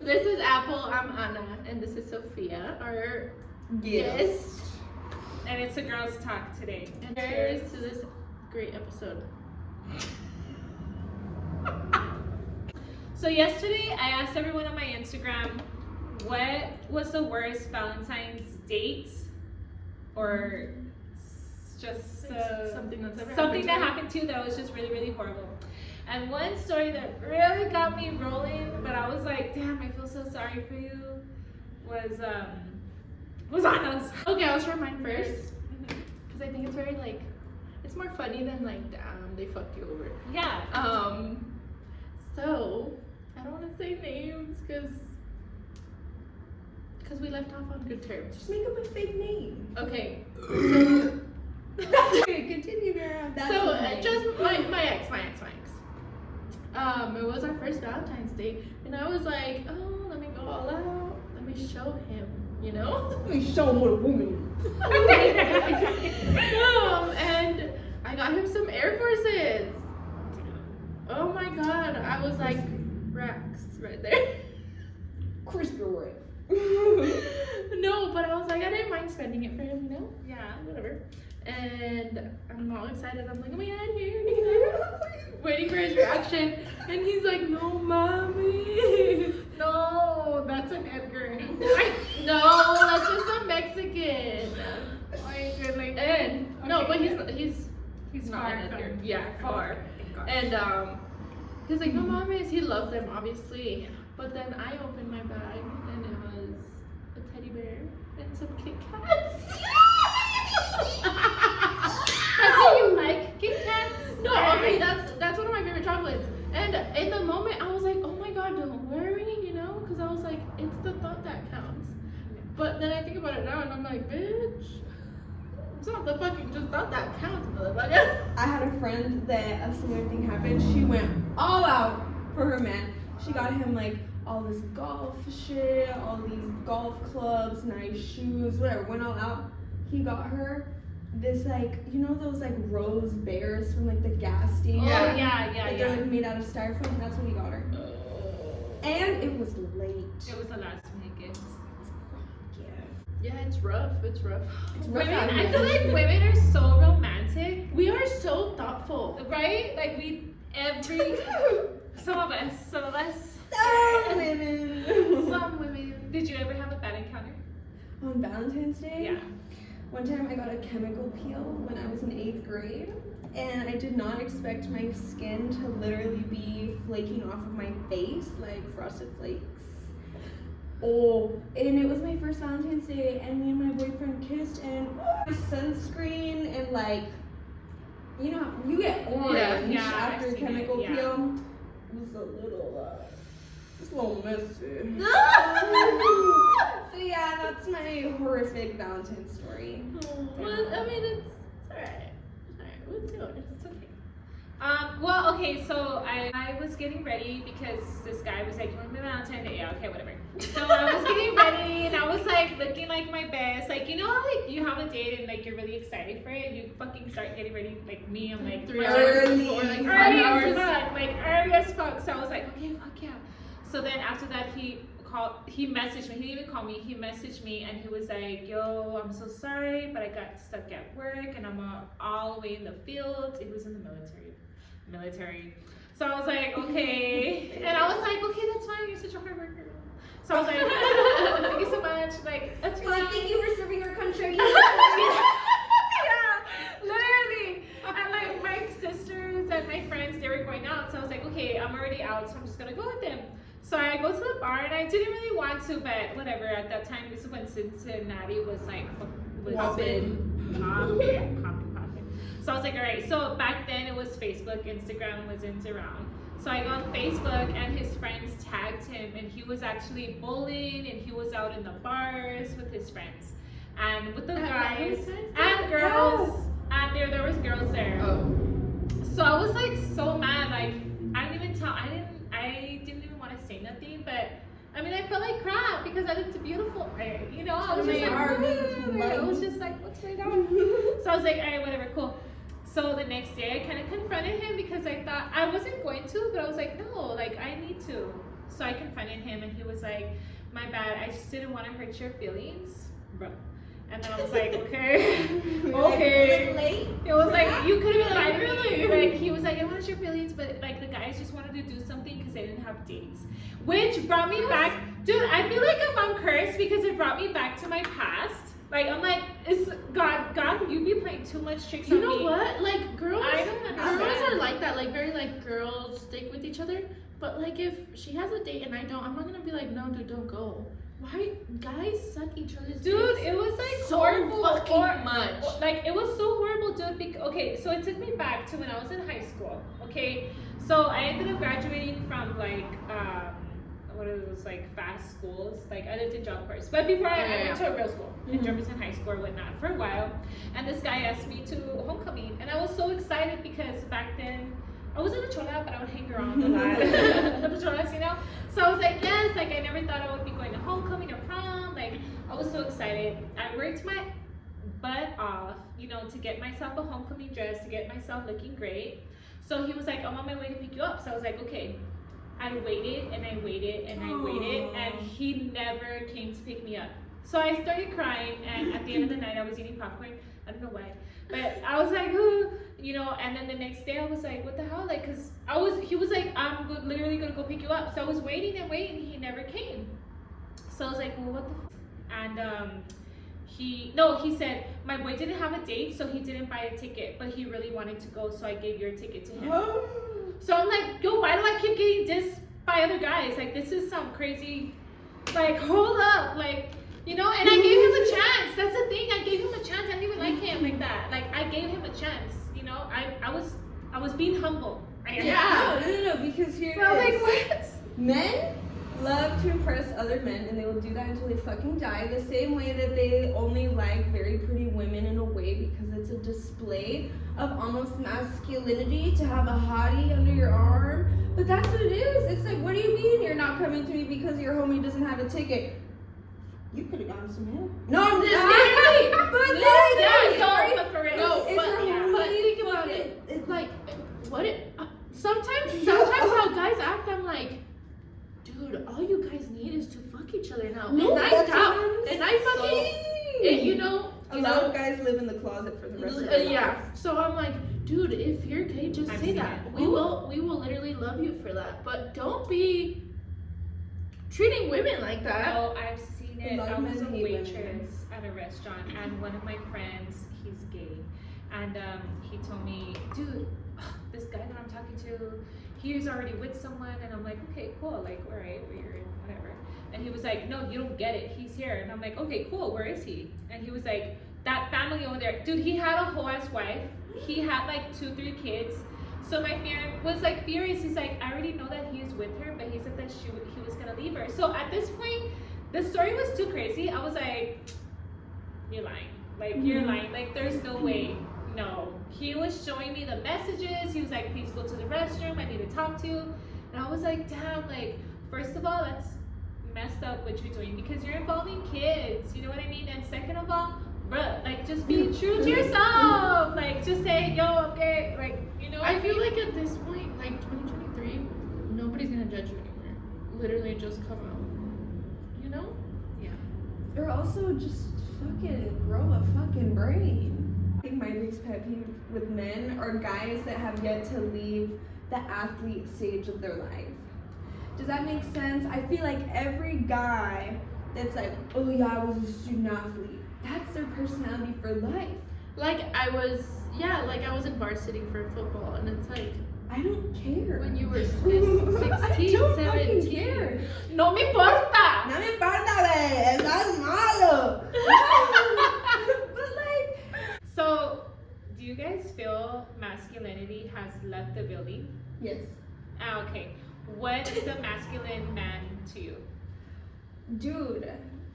This is Apple, I'm Anna, and this is Sophia, our guest. And it's a girls' talk today. And cheers to this great episode. So yesterday, I asked everyone on my Instagram, what was the worst Valentine's date? Or just something that's ever something that happened to you that was just really, really horrible. And one story that really got me rolling, but I was like, damn, I feel so sorry for you, was Anna's. Okay, I'll share mine first. Because I think it's very, like, it's more funny than, like, damn, they fucked you over. Yeah. So, I don't want to say names because we left off on good terms. Just make up a fake name. Okay. Okay, continue, girl. Just my ex. It was our first Valentine's Day, and I was like, oh, let me go all out. Let me show him, you know? Let me show him what a woman. And I got him some Air Forces. Oh my god, I was like, racks right there. Crispy red. No, but I was like, I didn't mind spending it for him, you know? Yeah. Whatever. And I'm all excited. I'm like, oh my god, here. Waiting for his reaction. And he's like, no, mommy. No, that's an Edgar. No, that's just a Mexican. And no, but he's not far an Edgar. from- Yeah, far. Oh, And he's like, no, mommy. He loved them, obviously. But then I opened my bag and it was a teddy bear and some Kit Kats. That's what you like, Kit Kats? No, okay, that's one of my favorite chocolates. And in the moment, I was like, oh my god, don't worry, you know? Because I was like, it's the thought that counts. But then I think about it now and I'm like, bitch, it's not the fucking just thought that counts, motherfucker. I had a friend that a similar thing happened. She went all out for her man. She got him like all this golf shit, all these golf clubs, nice shoes, whatever. Went all out. He got her this like, you know those like rose bears from like the gas station? Oh, yeah. Like, they're like made out of styrofoam. That's what he got her. And it was late. It was the last minute gift. Yeah, it's rough. It's rough. Women, I feel like women are so romantic, We are so thoughtful. right? Like some of us. Some women. Some women. Did you ever have a bad encounter? On Valentine's Day? Yeah. One time I got a chemical peel when I was in 8th grade, and I did not expect my skin to literally be flaking off of my face like frosted flakes. Oh, and it was my first Valentine's Day, and me and my boyfriend kissed, and sunscreen, and like, you know, you get orange after I've a seen chemical it, yeah. peel. It was a little messy. So yeah, that's my horrific Valentine's story. Well, I mean, it's alright. What's yours? It's okay. Well, okay, so I was getting ready because this guy was like, you want my Valentine's Day? Yeah, okay, whatever. So I was getting ready and I was like looking like my best. Like, you know how like you have a date and like you're really excited for it? You fucking start getting ready like me. I'm like 3 hours before, like 5 hours. Like early as fuck. So I was like, okay, fuck yeah. So then after that he messaged me. He didn't even call me. He messaged me and he was like, yo, I'm so sorry, but I got stuck at work and I'm all the way in the fields. It was in the military. So I was like, okay. And I was like, okay, that's fine. You're such a hard worker. So I was like, thank you so much. Like, that's fine. Thank you for serving our country. Yeah, literally. And like my sisters and my friends, they were going out. So I was like, okay, I'm already out, so I'm just gonna go with them. So I go to the bar and I didn't really want to, but whatever. At that time, this is when Cincinnati was like Poppin'. So I was like, all right. So back then it was Facebook, Instagram wasn't around. So I go on Facebook and his friends tagged him and he was actually bowling and he was out in the bars with his friends and with the guys and girls. And there was girls there. Oh. So I was like so mad. Like I didn't even want to say nothing, but I mean I felt like crap because I looked beautiful. You know, I was just like, I was just like, what's going on? So I was like, all right, whatever, cool. So the next day I kind of confronted him because I thought I wasn't going to, but I was like, no, like I need to. So I confronted him, and he was like, my bad, I just didn't want to hurt your feelings, bro. And then I was like, okay, okay. It was like, you could have been lying to me. Like, he was like, I want your feelings, but like the guys just wanted to do something because they didn't have dates. Which brought me back, dude, I feel like if I'm cursed because it brought me back to my past. Like, I'm like, it's God, you be playing too much tricks on me. You know what? Like, girls, I don't understand. girls are like that. Like, very, like, girls stick with each other. But, like, if she has a date and I don't, I'm not gonna be like, no, dude, don't go. Why? Guys suck each other's Dude, dicks it was like so horrible. fucking much. Like, it was so horrible, dude. Okay, so it took me back to when I was in high school. Okay, so I ended up graduating from like what it was, like fast schools. Like, I lived in Job Corps, but before I went to a real school in Jefferson High School or whatnot for a while. And this guy asked me to homecoming, and I was so excited because back then I wasn't a chola, but I would hang around a lot with the cholas, you know. So I was like, yes, like I never thought I would be going to homecoming or prom. Like, I was so excited. I worked my butt off, you know, to get myself a homecoming dress, to get myself looking great. So he was like, I'm on my way to pick you up. So I was like, okay. I waited and I waited and I waited, and he never came to pick me up. So I started crying, and at the end of the night I was eating popcorn. I don't know why, but I was like, ooh, you know. And then the next day I was like, what the hell? Like, cause he was like, literally gonna go pick you up. So I was waiting and waiting, he never came. So I was like, well, what the and he said my boy didn't have a date, so he didn't buy a ticket, but he really wanted to go, so I gave your ticket to him. So I'm like, yo, why do I keep getting dissed by other guys? Like, this is some crazy, like, hold up, like, you know. And I gave him a chance. That's the thing, I gave him a chance. I didn't even like him like that. Like, I gave him a chance, you know. I was being humble. No, because here I was like, what? Men love to impress other men, and they will do that until they fucking die. The same way that they only like very pretty women in a way because it's a display of almost masculinity to have a hottie under your arm. But that's what it is. It's like, what do you mean you're not coming to me because your homie doesn't have a ticket? You could have gotten some help. No, I'm just kidding. But for real. No, It's but her think about it. It's like, what it, sometimes how guys act, I'm like, dude, all you guys need is to fuck each other now. No, and I that's doubt, what I'm and I fucking, saying. you know, A lot of guys live in the closet for the rest of their lives. yeah. So I'm like, dude, if you're gay, just I've say seen that. it. We will literally love you for that. But don't be treating women like that. Oh, I've seen it. A lot I of was a men hate women. waitress at a restaurant, and one of my friends, he's gay, and he told me, dude, this guy that I'm talking to, he's already with someone. And I'm like, okay, cool, like, all right, weird, whatever. And he was like, no, you don't get it, he's here. And I'm like, okay, cool, where is he? And he was like, that family over there. Dude, he had a whole ass wife. He had like 2-3 kids. So my friend was like furious. He's like, I already know that he's with her, but he said that he was gonna leave her. So at this point, the story was too crazy. I was like, you're lying. Like, you're lying. Like, there's no way. No. He was showing me the messages. He was like, please go to the restroom, I need to talk to you. And I was like, damn, like, first of all, that's messed up what you're doing because you're involving kids. You know what I mean? And second of all, bruh, like, just be true to yourself. Like, just say, yo, okay, like, you know. I feel like at this point, like 2023, nobody's gonna judge you anymore. Literally, just come out. You know? Yeah. Or also just fucking grow a fucking brain. I think my biggest pet peeve with men are guys that have yet to leave the athlete stage of their life. Does that make sense? I feel like every guy that's like, oh yeah, I was a student athlete, that's their personality for life. Like I was in varsity for football, and it's like, I don't care. when you were 16, I don't 17. fucking care. No me importa. No me importa, güey. Estás malo. But like, So, do you guys feel masculinity has left the building? yes. Ah, okay. What is a masculine man to you? Dude,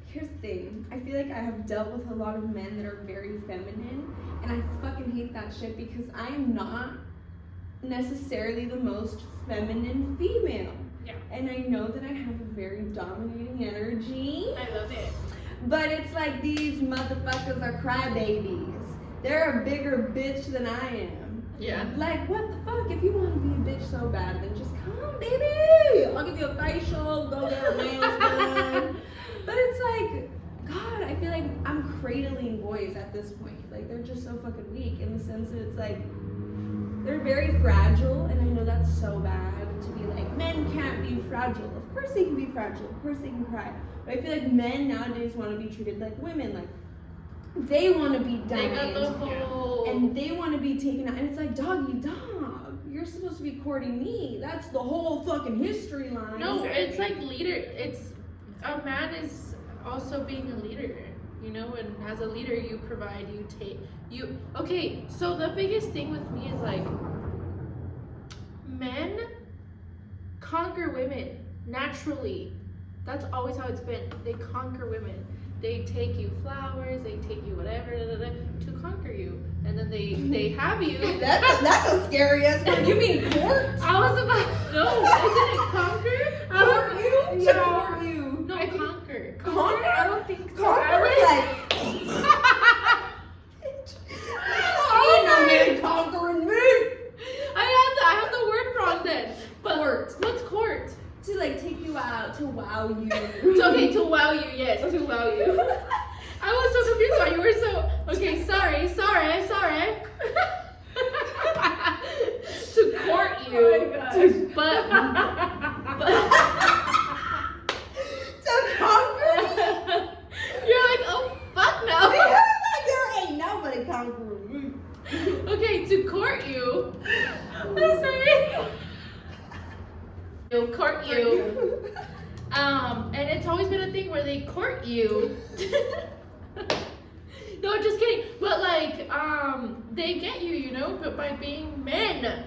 here's the thing. I feel like I have dealt with a lot of men that are very feminine, and I fucking hate that shit because I'm not necessarily the most feminine female. Yeah. And I know that I have a very dominating energy, I love it. but it's like these motherfuckers are crybabies. They're a bigger bitch than I am. Yeah. Like, what the fuck? If you want to be a bitch so bad, then just come, baby. I'll give you a facial, go get your nails done. But it's like, God, I feel like I'm cradling boys at this point. Like, they're just so fucking weak in the sense that it's like, they're very fragile, and I know that's so bad to be like, men can't be fragile. Of course they can be fragile. Of course they can cry. But I feel like men nowadays want to be treated like women. Like, they want to be They got the dominant. whole. And they want to be taken out. And it's like, doggy dog, you're supposed to be courting me. That's the whole fucking history line. No, it's like leader. It's a man is also being a leader, you know, and as a leader, you provide, you take, you. Okay, so the biggest thing with me is like, men conquer women naturally. That's always how it's been. They conquer women. They take you flowers, they take you whatever, to conquer you, and then they have you. That's a scary ass word. You mean court? I was about No, isn't it conquer? Court you? Yeah. To court you. No, conquer. Conquer? I don't think so. Conquer is like. Oh Ain't no my- man conquering me. I have the word wrong then. But Court. what's court? To like take you out, to wow you. It's okay, to wow you, yes, to wow you. I was so confused why you were so. Okay, sorry. To court you. Oh my gosh. But. To conquer? You're like, oh, fuck no. There ain't nobody conquering me. Okay, to court you. I'm sorry. They'll court you. And it's always been a thing where they court you. No, just kidding. But like, they get you, you know, but by being men,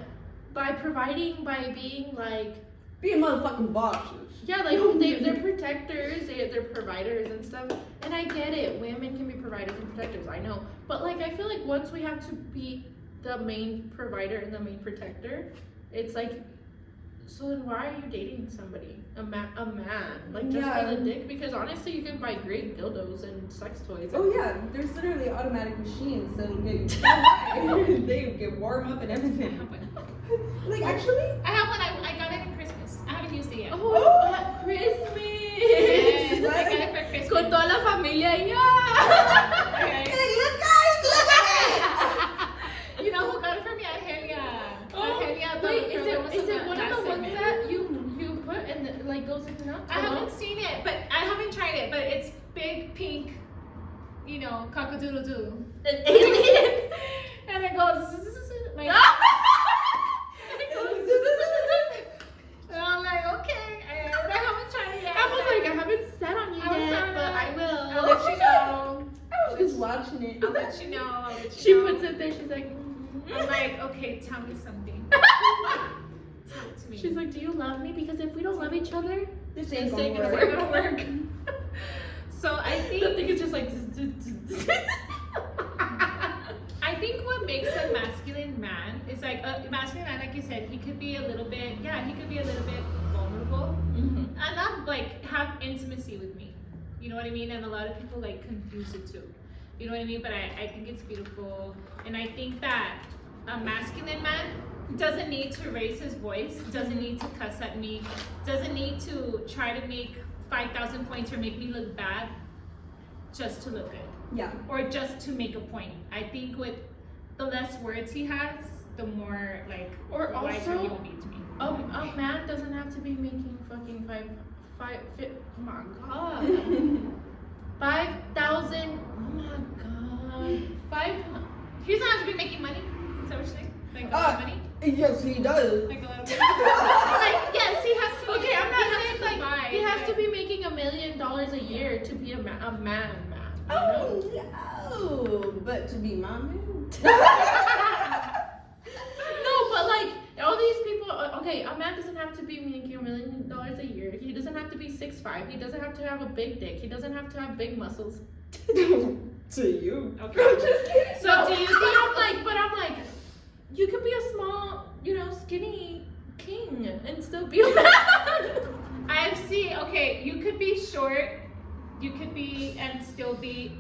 by providing, by being like, Being motherfucking bosses. yeah, like they're protectors, they're providers and stuff. And I get it, women can be providers and protectors, I know. But like, I feel like once we have to be the main provider and the main protector, it's like, so then why are you dating somebody? A man, like just Yeah. for the dick? Because honestly, you can buy great dildos and sex toys. Oh yeah, there's literally automatic machines that'll get you so high. They get warm up and I everything. have one. Like actually? I have one. I got it at Christmas. I haven't used it yet. Oh, at Christmas! Yes, I got it for Christmas. Con toda la familia, yeah! Okay. Like, look guys, look at You know who got it for me? Angelia. Oh, Angelia, the wait, girl that was is on it one of last the ones segment. that you put and it like goes in and out? I haven't seen it, but I haven't tried it. But it's big pink, you know, cock-a-doodle-doo. An alien? And it goes like. And I'm like, okay. I haven't tried it yet. I was like, I haven't sat on you I was yet, on but it. I will. I'll let you know. I was just watching it. I'll let you know. I'll let you She know. puts it there, she's like, I'm like, okay, tell me something. Talk to me. she's like, do you love me? Because if we don't love each other, This this ain't thing gonna is work. not gonna work. So I The think thing is just like, I think what makes a masculine man is like a masculine man, like you said, he could be a little bit, he could be a little bit vulnerable and not like have intimacy with me. You know what I mean? And a lot of people like confuse the two. You know what I mean? But I think it's beautiful, and I think that a masculine man doesn't need to raise his voice, doesn't need to cuss at me, doesn't need to try to make 5,000 points or make me look bad just to look good. Yeah. Or just to make a point. I think with the less words he has, the more like Or wiser also, he will be to me. a man doesn't have to be making fucking oh my god. 5,000, oh my god. He doesn't have to be making money. Is that what you're saying? Like a lot of money? Yes, he does. Like a lot of money? Like, yes, he has to. Okay, I'm not he has saying to like, provide, he has but- to be making $1 million a year to be a man. You know? Oh no, but to be my man. No, but like all these people. Okay, a man doesn't have to be making $1 million a year. He doesn't have to be 6'5". He doesn't have to have a big dick. He doesn't have to have big muscles. To you. Okay. I'm just kidding. So do you think? But I'm like, you could be a small, skinny king and still be a man. I've seen. Okay, you could be short. You could be and still be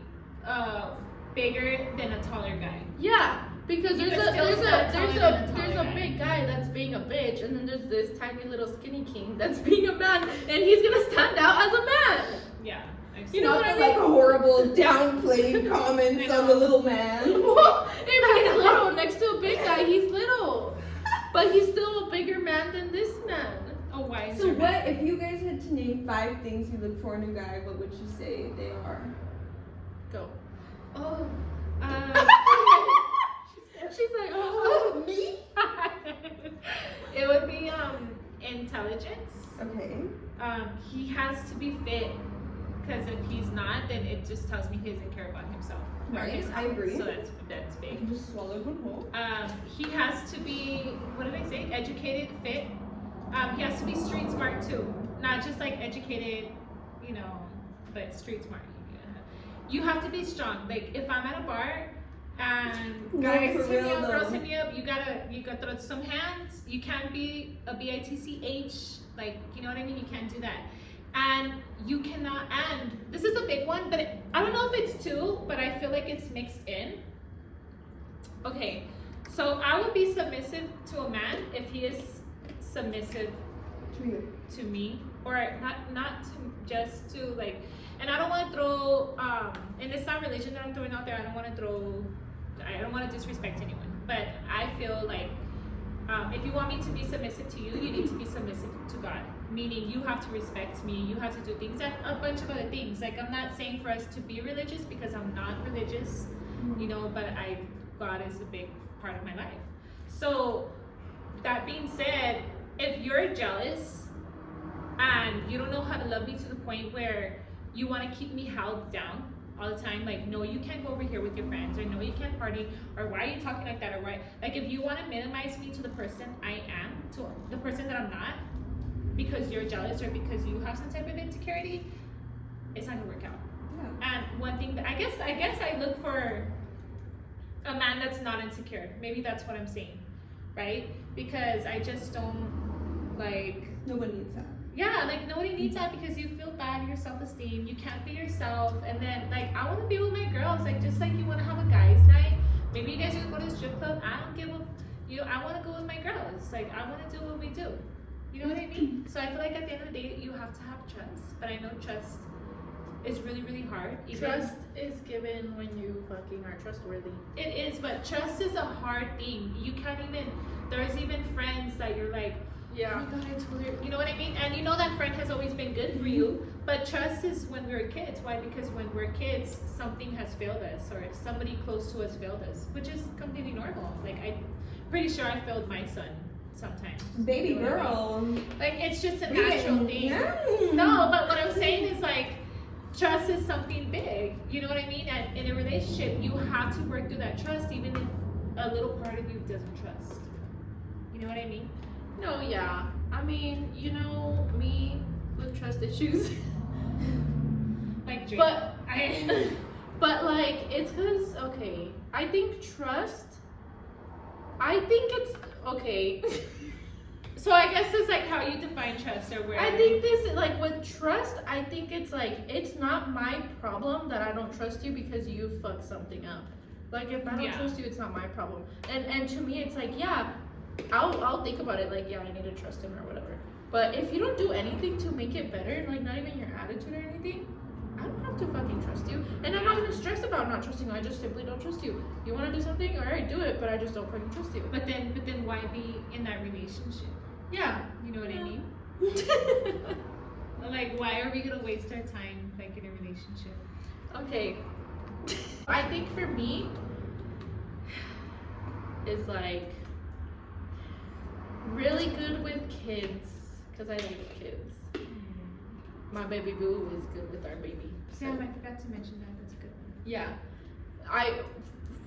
bigger than a taller guy. Yeah, Because You there's can a still there's a stand there's taller than a a there's taller a guy. big guy that's being a bitch, and then there's this tiny little skinny king that's being a man, and he's gonna stand out as a man. Yeah. You know what I mean? Like horrible downplayed comments on the little man. Well, if he's little next to a big guy, he's little, but he's still a bigger man than this man. Oh, why? So what, if you guys had to name 5 things you look for in a guy, what would you say they are? Go. Oh. She's like, oh, me? It would be intelligence. Okay. He has to be fit, because if he's not, then it just tells me he doesn't care about himself. or Right, his I health. agree. So that's I big. can just swallow one whole. He has to be, what did I say? Educated, fit. He has to be street smart too, not just like educated, you know, but street smart. You have to be strong. Like if I'm at a bar and No, guys for hit me real, up, girls though. hit me up, you gotta throw some hands. You can't be a bitch, like you know what I mean. You can't do that. And you cannot. And this is a big one, but I don't know if it's two, but I feel like it's mixed in. Okay, so I would be submissive to a man if he is submissive To you. to me, or not to just to like. And I don't want to throw and it's not religion that I'm throwing out there. I don't want to disrespect anyone, but I feel like if you want me to be submissive to you, you need to be submissive to God. Meaning you have to respect me, you have to do things, and a bunch of other things. Like I'm not saying for us to be religious because I'm not religious, you know, but God is a big part of my life. So that being said, if you're jealous and you don't know how to love me to the point where you want to keep me held down all the time, like no, you can't go over here with your friends, or no, you can't party, or why are you talking like that, or why, like if you want to minimize me to the person I am, to the person that I'm not, because you're jealous or because you have some type of insecurity, it's not gonna work out. Yeah. And one thing that I guess I look for a man that's not insecure. Maybe that's what I'm saying, right? Because I just don't like. No one needs that. Yeah, like nobody needs that because you feel bad, your self-esteem, you can't be yourself, and then like I want to be with my girls, like just like you want to have a guys' night. Maybe you guys should go to the strip club. I don't give a, I want to go with my girls. Like I want to do what we do. You know what I mean? So I feel like at the end of the day, you have to have trust. But I know trust is really, really hard. Trust is given when you fucking are trustworthy. It is, but trust is a hard thing. You can't even. There's even friends that you're like. Yeah. Oh my God, I told her. You know what I mean? And you know that friend has always been good for you. But trust is when we're kids. Why? Because when we're kids, something has failed us, or somebody close to us failed us, which is completely normal. Like I'm pretty sure I failed my son sometimes. Baby You know what I girl. mean? Like it's just a We natural getting- thing. Yeah. No, but what I'm saying is like trust is something big. You know what I mean? And in a relationship, you have to work through that trust, even if a little part of you doesn't trust. You know what I mean? No, yeah. I mean, you know, me with trust issues. Like Drake. But but like it's because okay, I think it's okay. So I guess it's like how you define trust, or where I think this like with trust, I think it's like it's not my problem that I don't trust you because you fucked something up. Like if I don't Yeah. trust you, it's not my problem. And to me, it's like yeah, I'll think about it. Like yeah, I need to trust him or whatever. But if you don't do anything to make it better, like not even your attitude or anything, I don't have to fucking trust you. And I'm not gonna stress about not trusting you. I just simply don't trust you. You want to do something, all right, do it. But I just don't fucking trust you. But then why be in that relationship? Yeah, You know what I mean? Like why are we gonna waste our time like in a relationship? Okay. I think for me is like really good with kids because I like kids. My baby boo is good with our baby. So, Damn, I forgot to mention that. That's a good one. yeah.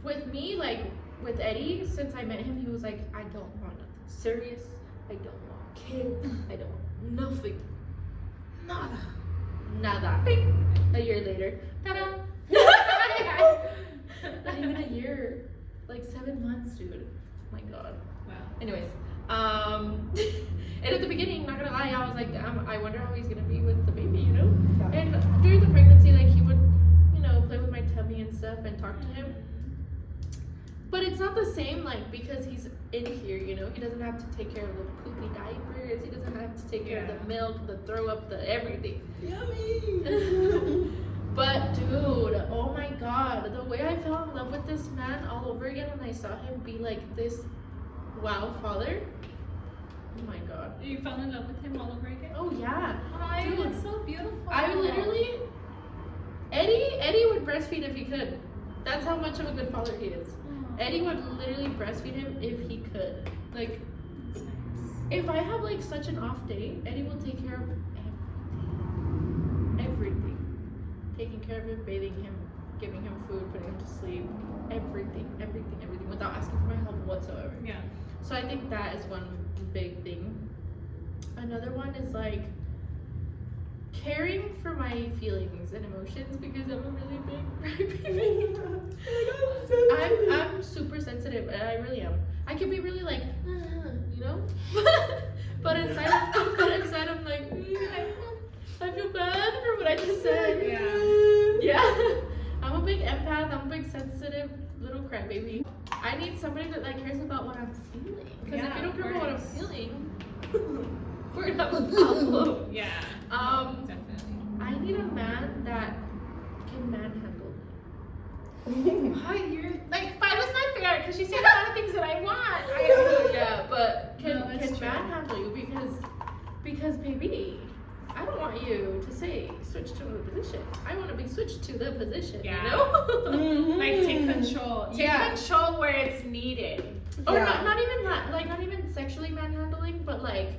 With me, like with Eddie, since I met him, he was like, I don't want nothing serious. I don't want kids. I don't want nothing. Nada. Bing. A year later. Ta-da. Not even a year. Like 7 months, dude. Oh my god. Wow. Anyways, and at the beginning, not gonna lie, I was like, damn, I wonder how he's gonna be with the baby, you know? And during the pregnancy, like he would, you know, play with my tummy and stuff and talk to him. But it's not the same, like, because he's in here, you know? He doesn't have to take care of the poopy diapers. He doesn't have to take care of the milk, the throw up, the everything. Yummy. But, dude, oh my God. The way I fell in love with this man all over again when I saw him be, like, this wow father. Oh my God. You fell in love with him all over again? Oh, yeah. Oh, Dude, it's so beautiful. I literally... Eddie would breastfeed if he could. That's how much of a good father he is. Eddie would literally breastfeed him if he could. Like, That's nice. if I have like such an off day, Eddie will take care of everything. Everything. Taking care of him, bathing him, giving him food, putting him to sleep. Everything, without asking for my help whatsoever. Yeah. So I think that is one big thing. Another one is like caring for my feelings and emotions because I'm a really big crybaby. I'm super sensitive, and I really am. I can be really like, you know, but inside I'm like, I feel bad for what I just said. Yeah. I'm a big empath. I'm a big sensitive little crybaby. I need somebody that like cares about what I'm feeling. Because if you don't care about what I'm feeling, we're gonna have a problem. Yeah. Definitely. I need a man that can manhandle me. Oh, you're like, fine, was not fair because she said a lot of things that I want. Yeah, but can that's true. manhandle you because baby, I don't want you to say switch to another position. I want to be switched to the position. Yeah. You know? Like take control. Take control where it's needed. Or Yeah. not even that, like not even sexually manhandling, but like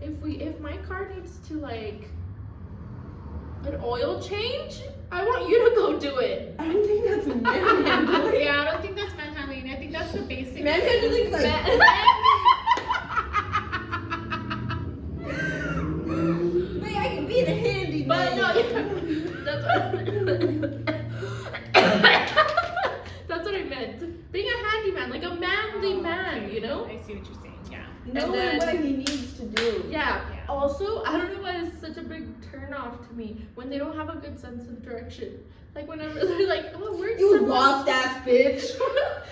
if my car needs to like an oil change, I want you to go do it. I don't think that's manhandling. Yeah, I don't think that's manhandling. I think that's the basic. Manhandling's like. Wait, I can be the handy But man. no, that's what I meant. Being a handyman, like a manly man, you know? I see what you're saying. Yeah. Knowing then- what he needs to do. Yeah. Yeah. Also, I don't know why it's such a big turn off to me when they don't have a good sense of direction. Like whenever they're like, oh, where's You Sutherland lost ass bitch.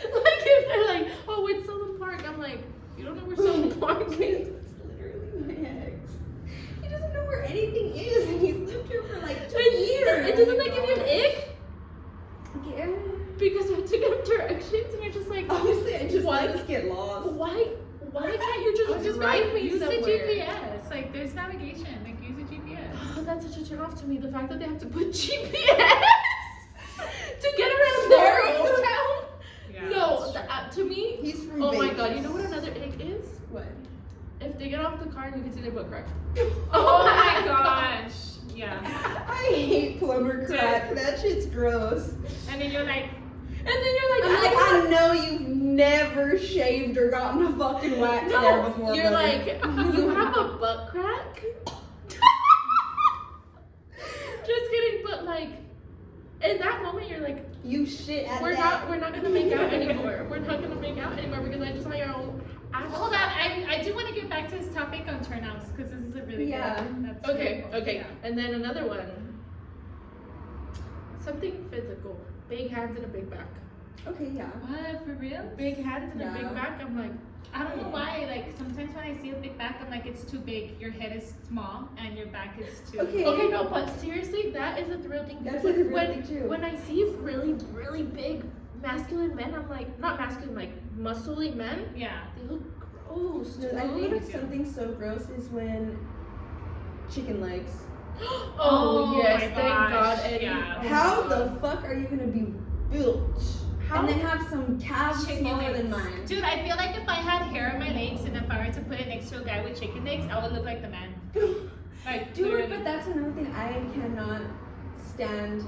Like if they're like, oh, it's Sutherland Park, I'm like, you don't know where Sutherland Park is. It's literally my ex. He doesn't know where anything is, and he's lived here for like 2 And years. it doesn't that give you an ick? Yeah. Because you have to give directions and you're just like, Honestly, I just Why? let us get lost. why can't you just drive me use somewhere? the GPS. Like there's navigation. Like use the GPS. Oh, that's such a turn off to me. The fact that they have to put GPS to get around their own town. Yeah. No, that's true. to me, He's from oh my Vegas. god, you know what another ick is? What? If they get off the car and you can see their butt crack. Oh my gosh. Yeah. I hate plumber crack. That shit's gross. And then you're like, And then you're like, I'm like, I know you've never shaved or gotten a fucking wax there no, before. you're buddy. like, you have a butt crack? Just kidding, but like, in that moment you're like, you shit at we're that. not gonna make out anymore. We're not gonna make out anymore because I just saw your own ass. hold on. I do want to get back to this topic on turnouts because this is a really Yeah. good. That's Okay, really cool. okay. Yeah. And then another one. Something physical. Big hands and a big back. Okay, yeah. What, for real? Big hands and a Yeah. big back. I'm like, I don't know why. Like sometimes when I see a big back, I'm like, it's too big. Your head is small and your back is too. Okay. okay, no, but seriously, that is a thrill thing. That's because like a real when, thing too. when I see really, really big masculine men, I'm like, not masculine, like muscly men, Yeah. they look gross. Dude, I dude. think something so gross is when chicken legs. Oh, yes, my thank gosh, God, Eddie. yeah. Oh my How God. the fuck are you gonna be built How? and then have some calves Chicken smaller legs. than mine? Dude, I feel like if I had hair on my legs and if I were to put it next to a guy with chicken legs, I would look like the man. Like, Dude, literally. but that's another thing I cannot stand.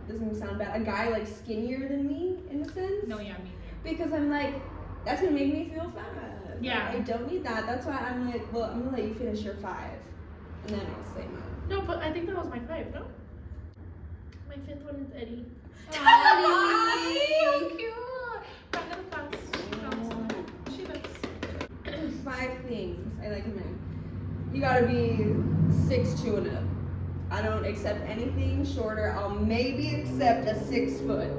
Doesn't even sound bad. A guy like skinnier than me in a sense. No, yeah, me Because I'm like, that's gonna make me feel fat. Yeah. Like, I don't need that. That's why I'm like, well, I'm gonna let you finish your 5, and then I'll say mine. No, but I think that was my 5, no? My 5th one is Eddie. So cute. Round of applause. She looks. 5 things I like in men. You gotta be 6'2" and up. I don't accept anything shorter. I'll maybe accept a 6 foot.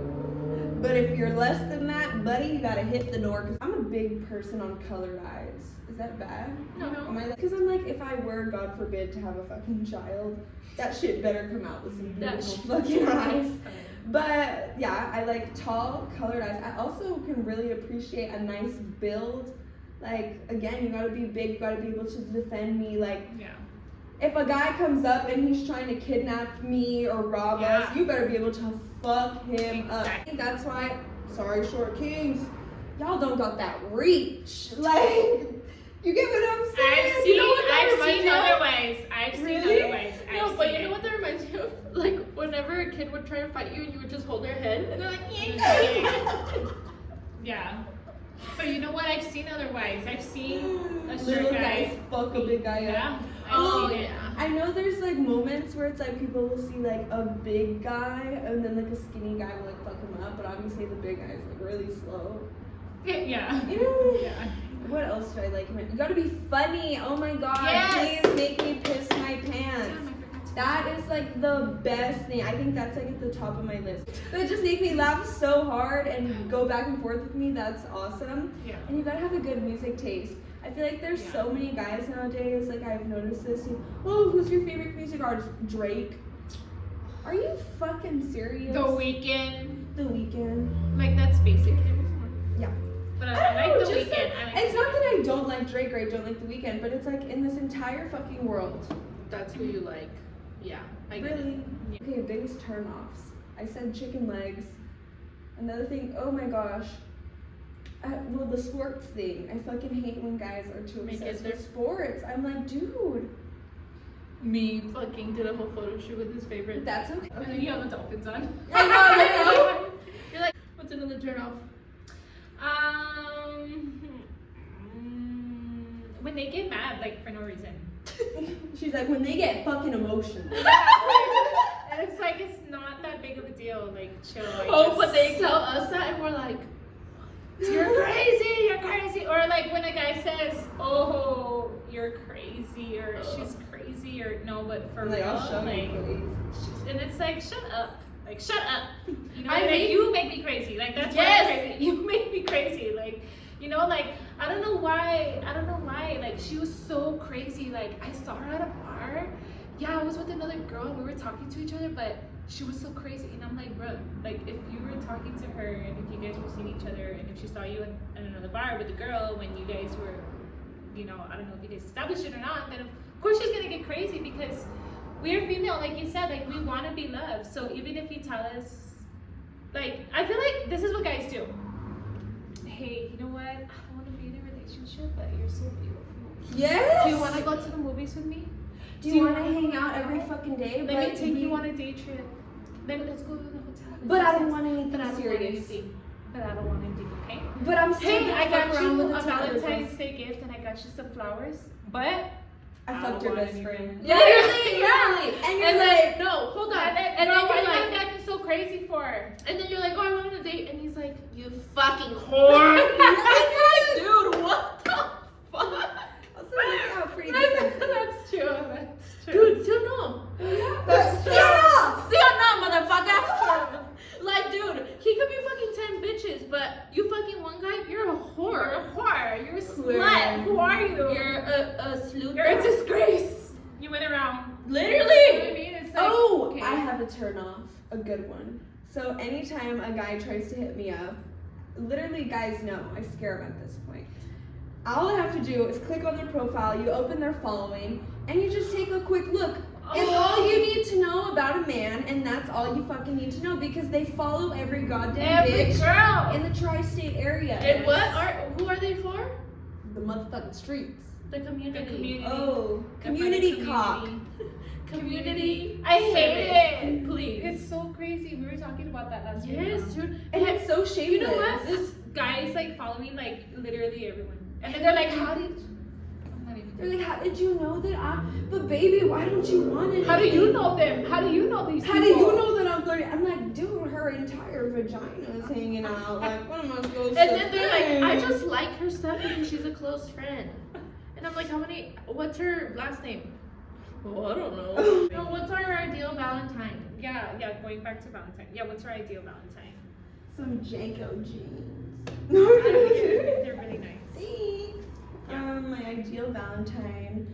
But if you're less than that, buddy, you gotta hit the door. Cause I'm a big person on colored eyes. Is that bad? No. Am I? Because I'm like, if I were, God forbid, to have a fucking child, that shit better come out with some beautiful fucking eyes. But yeah, I like tall, colored eyes. I also can really appreciate a nice build. Like, again, you gotta be big, you gotta be able to defend me. Like, if a guy comes up and he's trying to kidnap me or rob us, you better be able to fuck him up. I think that's why, sorry, short kings, y'all don't got that reach. Like, you get what I'm saying? I've seen other ways. I've seen other ways. No, but you know what that reminds me of? Like, whenever a kid would try to fight you and you would just hold their head and they're like, yeah. But you know what? I've seen other ways. I've seen a short little guy guys fuck a big guy up. Yeah. Oh, I've seen it. yeah. I know there's like moments where it's like people will see like a big guy and then like a skinny guy will like fuck him up, but obviously the big guy is like really slow. Yeah. You know? Yeah. What else do I like? You gotta be funny. Oh my god. Yes. Please make me piss my pants. That is like the best thing. I think that's like at the top of my list. That just make me laugh so hard and go back and forth with me. That's awesome. Yeah. And you gotta have a good music taste. I feel like there's so many guys nowadays, like I've noticed this. Oh, who's your favorite music artist? Drake. Are you fucking serious? The Weeknd. The Weeknd. Like, that's basic. Yeah. But I I don't like know, The just Weeknd. like, it's not that I don't like Drake or I don't like The Weeknd, but it's like in this entire fucking world. That's who you like. Yeah, I get Really? it. Okay, biggest turnoffs. I said chicken legs. Another thing, oh my gosh. Well, the sports thing. I fucking hate when guys are too Make obsessed it their with sports. I'm like, dude, Me fucking did a whole photo shoot with his favorite. that's okay. And then you have the dolphins on. I know. You're like, what's another turn off? When they get mad, like, for no reason. She's like, when they get fucking emotional. And it's like, it's not that big of a deal. Like, chill. But they tell us that and we're like, you're crazy. Or like when a guy says, oh, you're crazy, or she's crazy, or no, but for I'm like, real, I'll show like, you, and it's like, shut up. Like, shut up. You know, I like, hate- you make me crazy. Like, that's why Yes. I'm crazy. You make me crazy. Like, you know, like, I don't know why. Like, she was so crazy. Like, I saw her at a bar. Yeah, I was with another girl and we were talking to each other, but she was so crazy. And I'm like, bro, like, if you were talking to her and if you guys were seeing each other and if she saw you in another bar with a girl when you guys were, you know, I don't know if you guys established it or not, then of course she's gonna get crazy because we're female, like you said, like, we want to be loved. So even if you tell us, like, I feel like this is what guys do. Hey, you know what? I don't want to be in a relationship, but you're so beautiful. Yes. Do you want to go to the movies with me? Do you want to hang out every fucking day? Let me take you on a day trip. Let's go to the hotel. But I don't want anything But I don't want serious. anything. But I don't want anything, okay? But I'm still Hey, gonna I fuck got around you with a the toddler Valentine's girls. Day gift and I got you some flowers. But I fucked your best friend. Literally, Literally. And you're And like, like, no, hold on. And then And then why you're you like, acting so crazy for? and then you're like, oh, I went on a date, and he's like, you fucking whore. Dude, what the fuck? also, look how pretty this That's is. true. That's true. Dude, still no. That's true. Still no, motherfucker. Like, dude, he could be fucking 10 bitches, but you fucking one guy, you're a You're whore. a whore. You're a Queer. slut. Who are you? You're a sleuth. You're a disgrace. You went around. You know Literally. what I mean? It's like, Oh, okay. I have a turn off, a good one. So anytime a guy tries to hit me up, literally guys know, I scare them at this point. All I have to do is click on their profile, you open their following, and you just take a quick look. It's all you need to know about a man, and that's all you fucking need to know because they follow every goddamn Every bitch girl. in the tri-state area. And who are they for? The motherfucking streets. The community. The community. Oh, The community community. cock. Community. I hate service, it. Please. It's so crazy. We were talking about that last week. Yes, dude. And it's so shameless. You know what? This guy's like following like literally everyone, and then they're like, "How did?" I'm not even. They're like, how did you know that but baby, why don't you want it? How do you know them? How do you know these How people? do you know that I'm 30? I'm like, dude, her entire vagina is hanging out. Like, what am I supposed to And then they're say? like, I just like her stuff because she's a close friend. And I'm like, what's her last name? Oh, I don't know. No, what's our ideal Valentine? Yeah, going back to Valentine. Yeah, what's our ideal Valentine? some Janko jeans. They're really nice. Thanks. Yeah. My ideal Valentine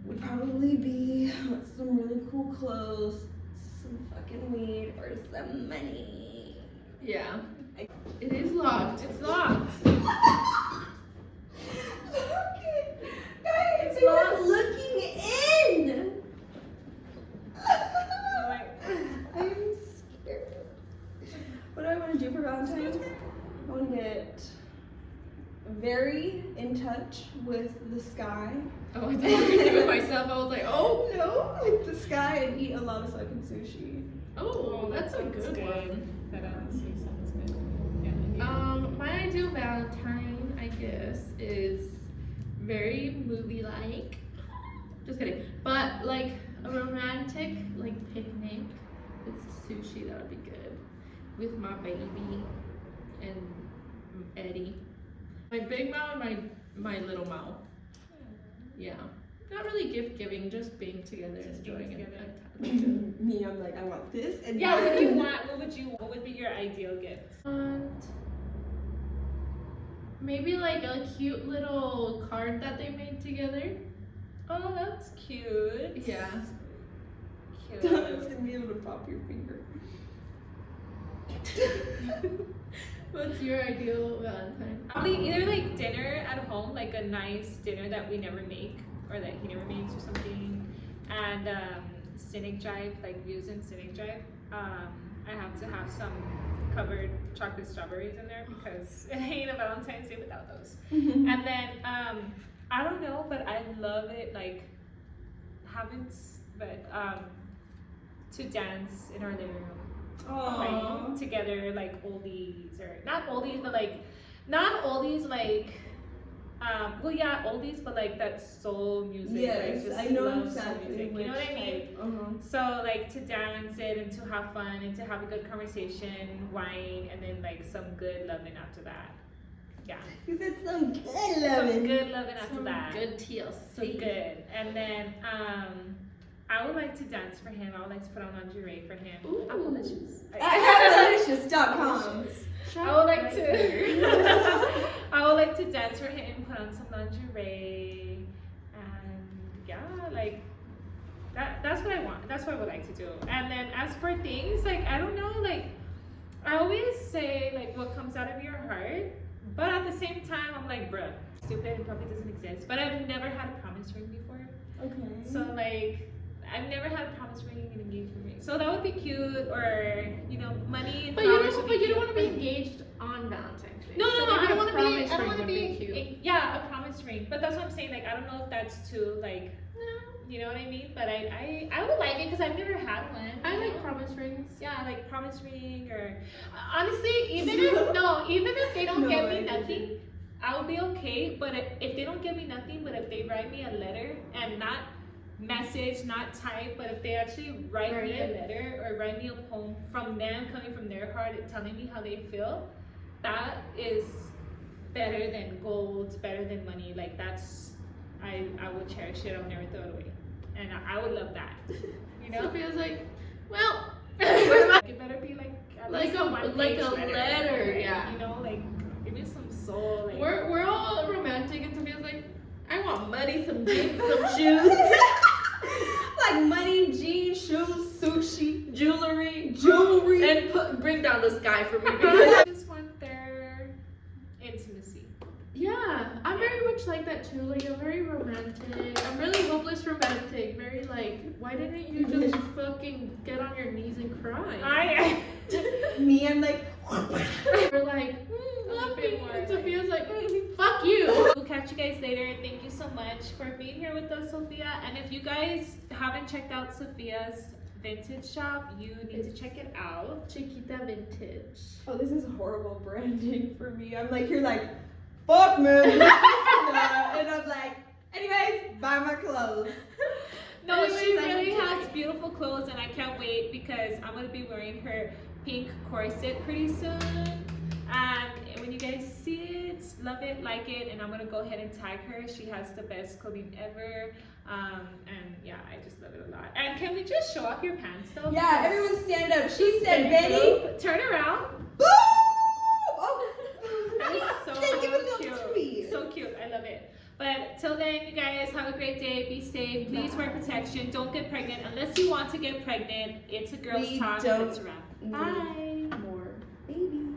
would probably be some really cool clothes, some fucking weed, or some money. Yeah. It is locked. It's locked. Look it, guys, It's they were locked. looking in. Like, I'm scared. What do I want to do for Valentine's? I want to get very in touch with the sky. Oh, I thought I was gonna do it myself. I was like, oh. No, with the sky and eat a lot of fucking sushi. Oh, that's a sounds good one. That honestly sounds good. Yeah. My ideal Valentine, I guess, is very movie-like. Just kidding. But like a romantic, like picnic with sushi, that would be good. With my baby and Eddie. My big mouth and my little mouth. Yeah. Not really gift giving, just being together and Just being enjoying it. together. Me, I'm like, I want this and Yeah, that. what do you want? What would be your ideal gift? And maybe like a cute little card that they made together. Oh, that's cute. Yeah. It's Cute. gonna be able to pop your finger. What's your ideal Valentine? Probably either like dinner at home, like a nice dinner that we never make or that he never makes or something, and Scenic Drive, like views in Scenic Drive. I have to have some covered chocolate strawberries in there because it ain't a Valentine's Day without those. And then I don't know, but I love it like to dance in our living room. Aww. Like together, like oldies or not oldies, but like not oldies like well yeah oldies, but like that soul music. Yes, like, just I know love soul exactly music, which you know what I mean? type. Uh-huh. So like to dance it and to have fun and to have a good conversation, wine, and then like some good loving after that. Yeah, You said some good some loving. good loving after Some that. good TLC. So good. And then I would like to dance for him. I would like to put on lingerie for him. Ooh. I'm delicious. Delicious.com. I would like to I would like to dance for him, put on some lingerie, and yeah, like that's what I want. That's what I would like to do. And then as for things, like I don't know, like I always say like what comes out of your heart, but at the same time I'm like, bruh, stupid, it probably doesn't exist. But I've never had a promise ring before. Okay. So like I've never had a promise ring and engagement ring. So that would be cute, or you know, money and But you flowers don't. would But be you don't cute. want to be engaged on Valentine's Day. No, So I maybe don't a want to be. promise I don't ring want to would be. cute. Yeah, a promise ring. But that's what I'm saying. Like I don't know if that's too like, No, you know what I mean. But I would like it because I've never had one. I you like know? promise rings. Yeah, like promise ring or honestly, even if they don't No, get I me get nothing, I will be okay. But if they don't get me nothing, but if they write me a letter and not message, not type, but if they actually write me a letter or write me a poem from them, coming from their heart, and telling me how they feel, that is better than gold, better than money. Like that's, I will cherish it. I'll never throw it away, and I would love that. You know, Sophia's like, well, it better be like at Like least a- one-page like a letter, right? yeah. You know, like give me some soul. Like, we're all romantic, and Sophia's like, I want money, some jeans, some shoes. Like money, jeans, shoes, sushi, jewelry, and bring down the sky for me because I just want their intimacy. yeah, I'm very much like that too. Like I'm very romantic. I'm really hopeless romantic. Very like, why didn't you just fucking get on your knees and cry? Me, I'm like, We're like, love me. more And like- Sophia's like, fuck you. We'll catch you guys later. Thank you so much for being here with us, Sophia. And if you guys haven't checked out Sophia's vintage shop, you need to check it out. Chiquita vintage. oh, this is horrible branding for me. I'm like, you're like, fuck man, this is that. And I'm like, anyways, buy my clothes. No, Anyways, she I'm really kidding. has beautiful clothes, and I can't wait because I'm gonna be wearing her pink corset pretty soon. And when you guys see it, love it, like it, and I'm gonna go ahead and tag her. She has the best clothing ever. And yeah, I just love it a lot. And can we just show off your pants though? Yeah, Because- everyone stand up. She said, Betty, turn around. boom! But till then, you guys have a great day. Be safe. Please wear protection. Don't get pregnant unless you want to get pregnant. It's a girl's We talk. don't It's a wrap. need Bye. more babies.